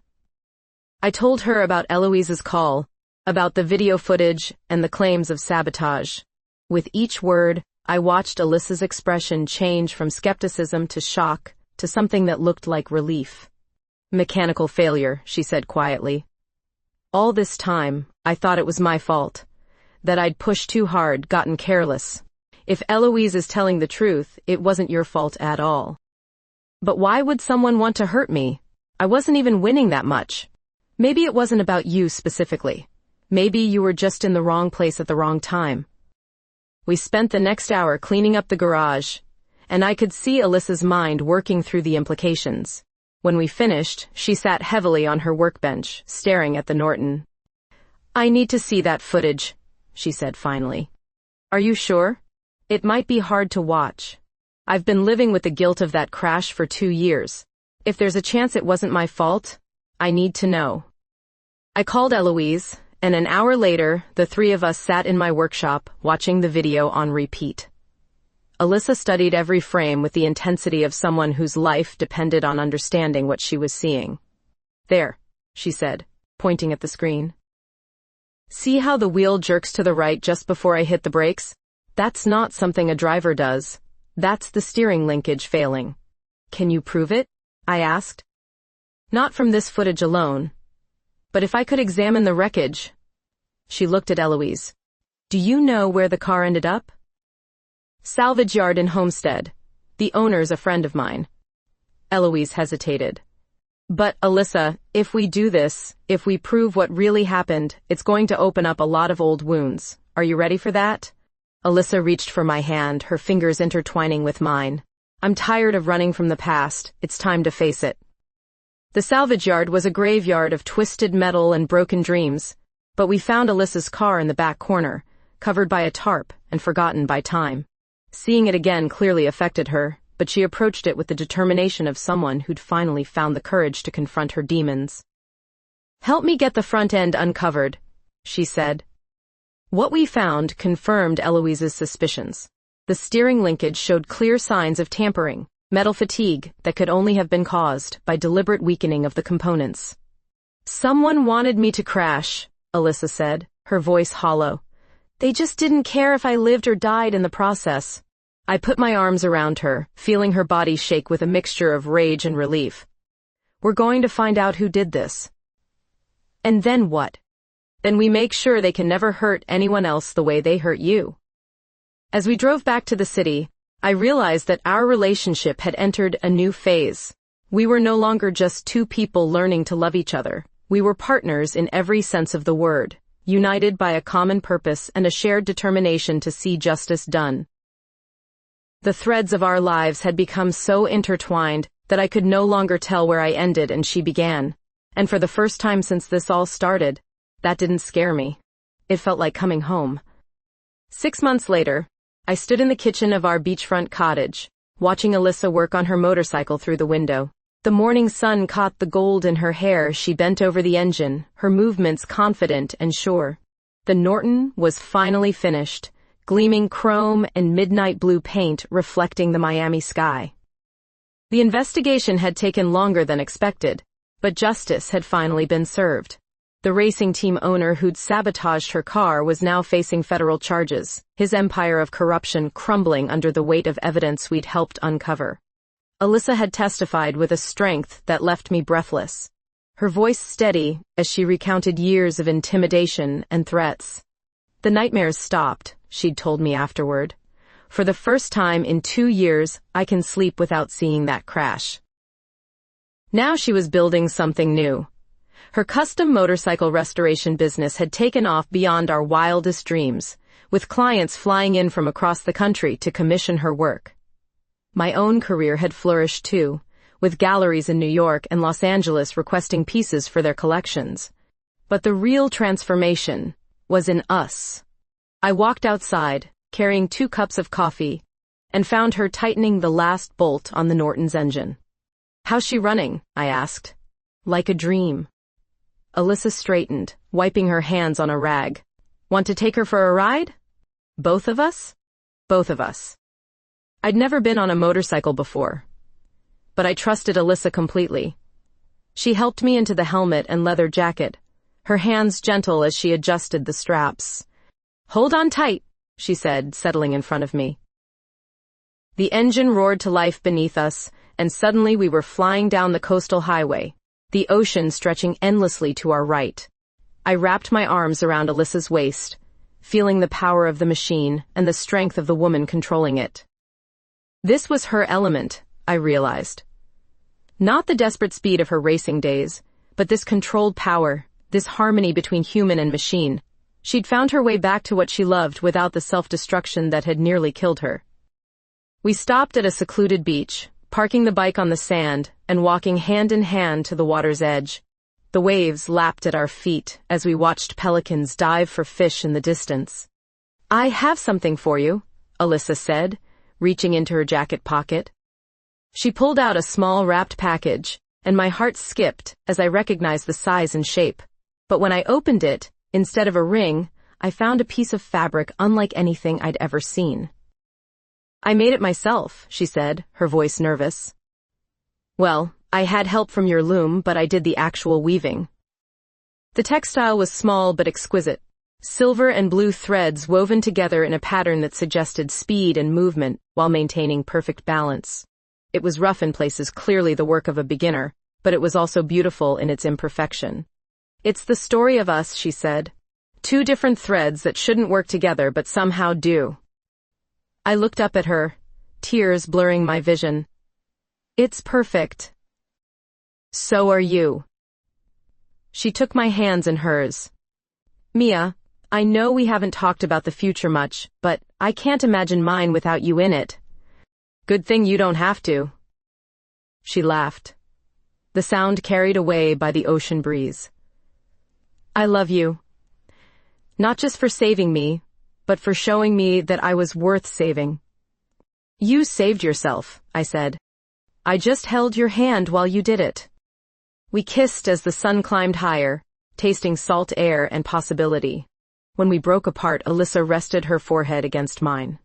I told her about Eloise's call, about the video footage and the claims of sabotage. With each word, I watched Alyssa's expression change from skepticism to shock to something that looked like relief. "Mechanical failure," she said quietly. "All this time, I thought it was my fault. That I'd pushed too hard, gotten careless. If Eloise is telling the truth, it wasn't your fault at all." "But why would someone want to hurt me? I wasn't even winning that much." "Maybe it wasn't about you specifically. Maybe you were just in the wrong place at the wrong time." We spent the next hour cleaning up the garage, and I could see Alyssa's mind working through the implications. When we finished, she sat heavily on her workbench, staring at the Norton. "I need to see that footage," she said finally. "Are you sure? It might be hard to watch. I've been living with the guilt of that crash for 2 years. If there's a chance it wasn't my fault, I need to know." I called Eloise, and an hour later, the three of us sat in my workshop, watching the video on repeat. Alyssa studied every frame with the intensity of someone whose life depended on understanding what she was seeing. "There," she said, pointing at the screen. "See how the wheel jerks to the right just before I hit the brakes? That's not something a driver does. That's the steering linkage failing." "Can you prove it?" I asked. "Not from this footage alone. But if I could examine the wreckage." She looked at Eloise. Do you know where the car ended up? Salvage yard in Homestead. The owner's a friend of mine. Eloise hesitated. But, Alyssa, if we do this, if we prove what really happened, it's going to open up a lot of old wounds. Are you ready for that? Alyssa reached for my hand, her fingers intertwining with mine. I'm tired of running from the past. It's time to face it. The salvage yard was a graveyard of twisted metal and broken dreams, but we found Alyssa's car in the back corner, covered by a tarp and forgotten by time. Seeing it again clearly affected her, but she approached it with the determination of someone who'd finally found the courage to confront her demons. Help me get the front end uncovered, she said. What we found confirmed Eloise's suspicions. The steering linkage showed clear signs of tampering, metal fatigue that could only have been caused by deliberate weakening of the components. Someone wanted me to crash, Alyssa said, her voice hollow. They just didn't care if I lived or died in the process. I put my arms around her, feeling her body shake with a mixture of rage and relief. We're going to find out who did this. And then what? Then we make sure they can never hurt anyone else the way they hurt you. As we drove back to the city, I realized that our relationship had entered a new phase. We were no longer just two people learning to love each other. We were partners in every sense of the word, united by a common purpose and a shared determination to see justice done. The threads of our lives had become so intertwined that I could no longer tell where I ended and she began. And for the first time since this all started, that didn't scare me. It felt like coming home. 6 months later, I stood in the kitchen of our beachfront cottage, watching Alyssa work on her motorcycle through the window. The morning sun caught the gold in her hair as she bent over the engine, her movements confident and sure. The Norton was finally finished, gleaming chrome and midnight blue paint reflecting the Miami sky. The investigation had taken longer than expected, but justice had finally been served. The racing team owner who'd sabotaged her car was now facing federal charges, his empire of corruption crumbling under the weight of evidence we'd helped uncover. Alyssa had testified with a strength that left me breathless, her voice steady as she recounted years of intimidation and threats. The nightmares stopped, she'd told me afterward. For the first time in 2 years, I can sleep without seeing that crash. Now she was building something new. Her custom motorcycle restoration business had taken off beyond our wildest dreams, with clients flying in from across the country to commission her work. My own career had flourished too, with galleries in New York and Los Angeles requesting pieces for their collections. But the real transformation was in us. I walked outside, carrying 2 cups of coffee, and found her tightening the last bolt on the Norton's engine. How's she running? I asked. Like a dream. Alyssa straightened, wiping her hands on a rag. Want to take her for a ride? Both of us? Both of us. I'd never been on a motorcycle before, but I trusted Alyssa completely. She helped me into the helmet and leather jacket, her hands gentle as she adjusted the straps. Hold on tight, she said, settling in front of me. The engine roared to life beneath us, and suddenly we were flying down the coastal highway, the ocean stretching endlessly to our right. I wrapped my arms around Alyssa's waist, feeling the power of the machine and the strength of the woman controlling it. This was her element, I realized. Not the desperate speed of her racing days, but this controlled power, this harmony between human and machine. She'd found her way back to what she loved without the self-destruction that had nearly killed her. We stopped at a secluded beach, parking the bike on the sand and walking hand in hand to the water's edge. The waves lapped at our feet as we watched pelicans dive for fish in the distance. I have something for you, Alyssa said, reaching into her jacket pocket. She pulled out a small wrapped package, and my heart skipped as I recognized the size and shape. But when I opened it, instead of a ring, I found a piece of fabric unlike anything I'd ever seen. I made it myself, she said, her voice nervous. Well, I had help from your loom, but I did the actual weaving. The textile was small but exquisite. Silver and blue threads woven together in a pattern that suggested speed and movement while maintaining perfect balance. It was rough in places, clearly the work of a beginner, but it was also beautiful in its imperfection. It's the story of us, she said. Two different threads that shouldn't work together but somehow do. I looked up at her, tears blurring my vision. It's perfect. So are you. She took my hands in hers. Mia, I know we haven't talked about the future much, but I can't imagine mine without you in it. Good thing you don't have to. She laughed, the sound carried away by the ocean breeze. I love you. Not just for saving me, but for showing me that I was worth saving. You saved yourself, I said. I just held your hand while you did it. We kissed as the sun climbed higher, tasting salt air and possibility. When we broke apart, Alyssa rested her forehead against mine.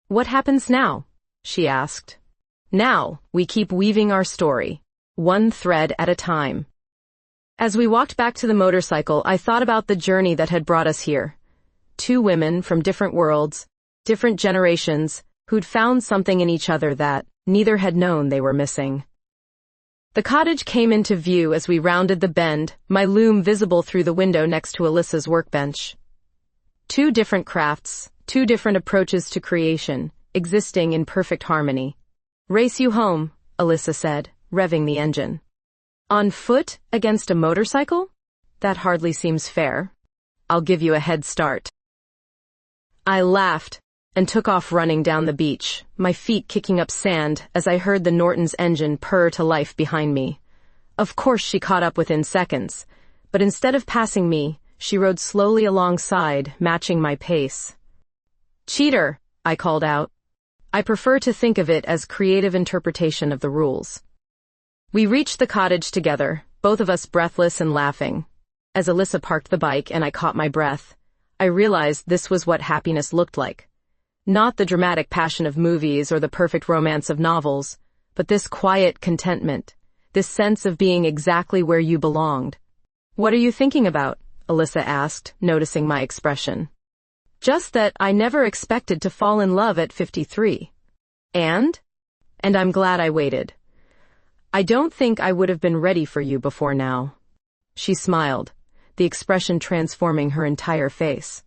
What happens now? She asked. Now, we keep weaving our story, one thread at a time. As we walked back to the motorcycle, I thought about the journey that had brought us here. Two women from different worlds, different generations, who'd found something in each other that neither had known they were missing. The cottage came into view as we rounded the bend, my loom visible through the window next to Alyssa's workbench. Two different crafts, two different approaches to creation, existing in perfect harmony. Race you home, Alyssa said, revving the engine. On foot against a motorcycle? That hardly seems fair. I'll give you a head start. I laughed and took off running down the beach, my feet kicking up sand as I heard the Norton's engine purr to life behind me. Of course she caught up within seconds, but instead of passing me, she rode slowly alongside, matching my pace. Cheater, I called out. I prefer to think of it as creative interpretation of the rules. We reached the cottage together, both of us breathless and laughing. As Alyssa parked the bike and I caught my breath, I realized this was what happiness looked like. Not the dramatic passion of movies or the perfect romance of novels, but this quiet contentment, this sense of being exactly where you belonged. What are you thinking about? Alyssa asked, noticing my expression. Just that I never expected to fall in love at 53. And I'm glad I waited. I don't think I would have been ready for you before now. She smiled, the expression transforming her entire face.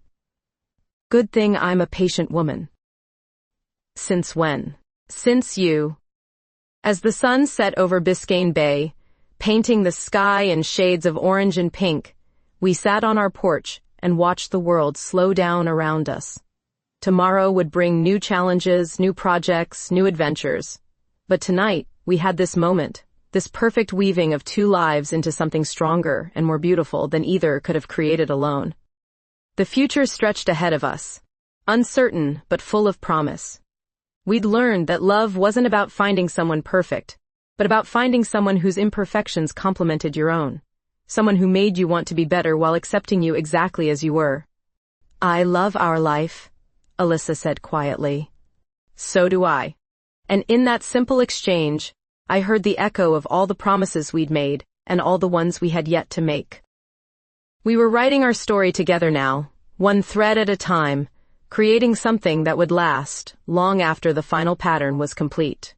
Good thing I'm a patient woman. Since when? Since you. As the sun set over Biscayne Bay, painting the sky in shades of orange and pink, we sat on our porch and watched the world slow down around us. Tomorrow would bring new challenges, new projects, new adventures. But tonight, we had this moment, this perfect weaving of two lives into something stronger and more beautiful than either could have created alone. The future stretched ahead of us, uncertain but full of promise. We'd learned that love wasn't about finding someone perfect, but about finding someone whose imperfections complemented your own. Someone who made you want to be better while accepting you exactly as you were. I love our life, Alyssa said quietly. So do I. And in that simple exchange, I heard the echo of all the promises we'd made and all the ones we had yet to make. We were writing our story together now, one thread at a time, creating something that would last long after the final pattern was complete.